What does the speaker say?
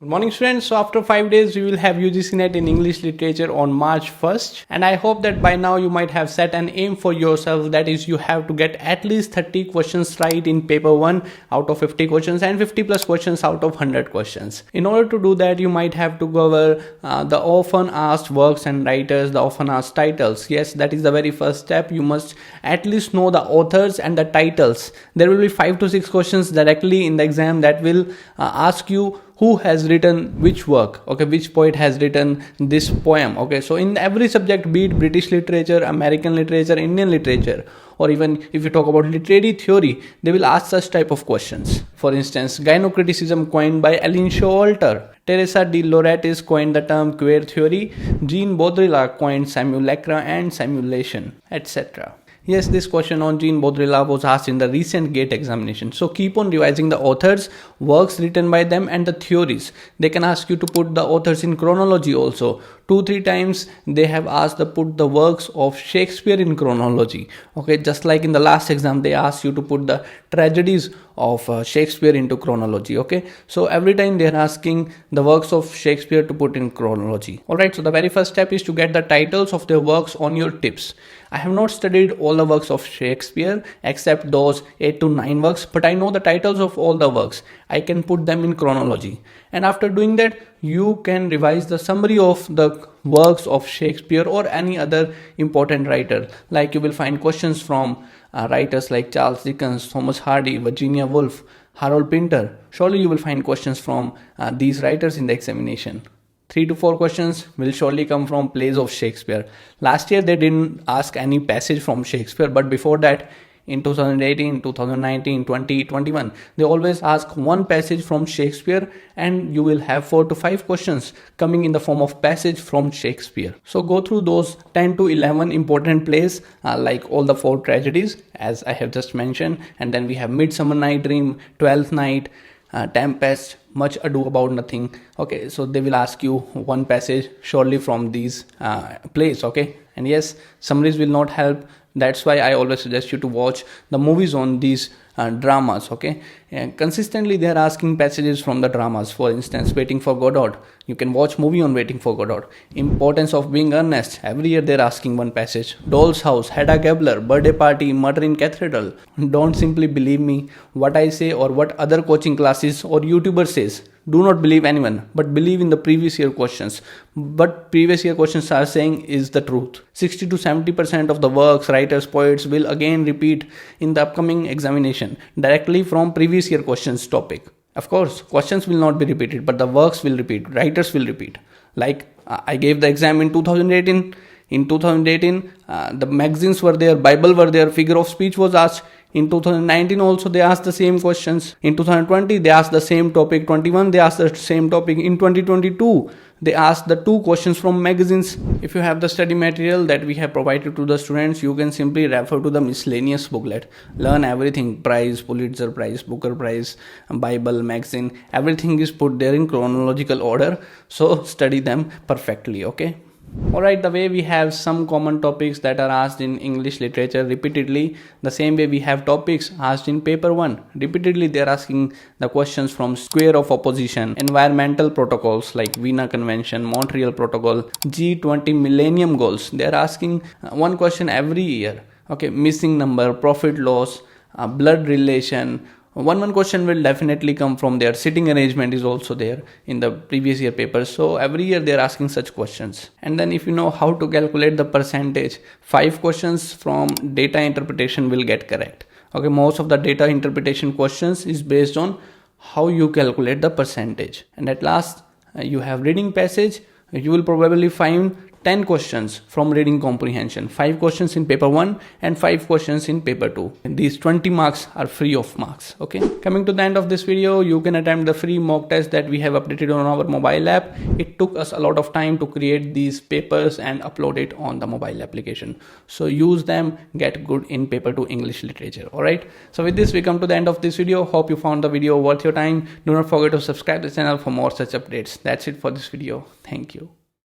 Good morning students. So after 5 days we will have UGC-NET in English Literature on March 1st, and I hope that by now you might have set an aim for yourself, that is you have to get at least 30 questions right in paper 1 out of 50 questions and 50 plus questions out of 100 questions. In order to do that you might have to cover the often asked works and writers, the often asked titles. Yes, that is the very first step. You must at least know the authors and the titles. There will be 5 to 6 questions directly in the exam that will ask you who has written which work, okay, which poet has written this poem. Okay, so in every subject, be it British literature, American literature, Indian literature, or even if you talk about literary theory, they will ask such type of questions. For instance, gynocriticism coined by Ellen Showalter. Teresa de Lauretis coined the term queer theory. Jean Baudrillard coined simulacra and simulation, etc. Yes, this question on Jean Baudrillard was asked in the recent GATE examination. So keep on revising the authors, works written by them, and the theories. They can ask you to put the authors in chronology also. 2-3 times they have asked to put the works of Shakespeare in chronology. Okay, just like in the last exam they asked you to put the tragedies of Shakespeare into chronology. Okay, so every time they are asking the works of Shakespeare to put in chronology. Alright, so the very first step is to get the titles of their works on your tips. I have not studied all the works of Shakespeare except those 8 to 9 works, but I know the titles of all the works. I can put them in chronology, and after doing that you can revise the summary of the works of Shakespeare or any other important writer. Like you will find questions from writers like Charles Dickens, Thomas Hardy, Virginia Woolf, Harold Pinter. Surely you will find questions from these writers in the examination. 3 to 4 questions will surely come from plays of Shakespeare. Last year they didn't ask any passage from Shakespeare, but before that in 2018, 2019, 2021, they always ask one passage from Shakespeare, and you will have 4 to 5 questions coming in the form of passage from Shakespeare. So go through those 10 to 11 important plays like all the 4 tragedies as I have just mentioned, and then we have Midsummer Night Dream, Twelfth Night, Tempest, Much Ado About Nothing. Okay, so they will ask you one passage surely from these plays. Okay, and yes, summaries will not help. That's why I always suggest you to watch the movies on these dramas. Okay, and consistently they are asking passages from the dramas. For instance, Waiting for Godot, you can watch movie on Waiting for Godot. Importance of Being Earnest, every year they're asking one passage. Doll's House, Hedda Gabler, Birthday Party, Murder in Cathedral. Don't simply believe me, what I say or what other coaching classes or YouTubers says. Do not believe anyone, but believe in the previous year questions. But previous year questions are saying is the truth. 60 to 70% of the works, writers, poets will again repeat in the upcoming examination directly from previous year questions topic. Of course, questions will not be repeated, but the works will repeat, writers will repeat. Like I gave the exam in 2018. In 2018, the magazines were there, Bible were there, figure of speech was asked. In 2019 also they asked the same questions. In 2020 they asked the same topic. 21 they asked the same topic. In 2022 they asked the 2 questions from magazines. If you have the study material that we have provided to the students, you can simply refer to the miscellaneous booklet. Learn everything, prize, Pulitzer Prize, Booker Prize, Bible, magazine, everything is put there in chronological order. So study them perfectly. Okay. Alright, the way we have some common topics that are asked in English literature repeatedly, the same way we have topics asked in paper 1. Repeatedly they are asking the questions from Square of Opposition, environmental protocols like Vienna Convention, Montreal Protocol, G20 Millennium Goals. They are asking one question every year. Okay, missing number, profit loss, blood relation. One question will definitely come from there. Sitting arrangement is also there in the previous year papers. So every year they are asking such questions. And then if you know how to calculate the percentage, 5 questions from data interpretation will get correct. Okay, most of the data interpretation questions is based on how you calculate the percentage. And at last you have reading passage. You will probably find 10 questions from reading comprehension, 5 questions in paper 1 and 5 questions in paper 2. And these 20 marks are free of marks. Okay, coming to the end of this video, you can attempt the free mock test that we have updated on our mobile app. It took us a lot of time to create these papers and upload it on the mobile application. So use them, get good in paper 2 English literature. Alright, so with this we come to the end of this video. Hope you found the video worth your time. Do not forget to subscribe to the channel for more such updates. That's it for this video. Thank you.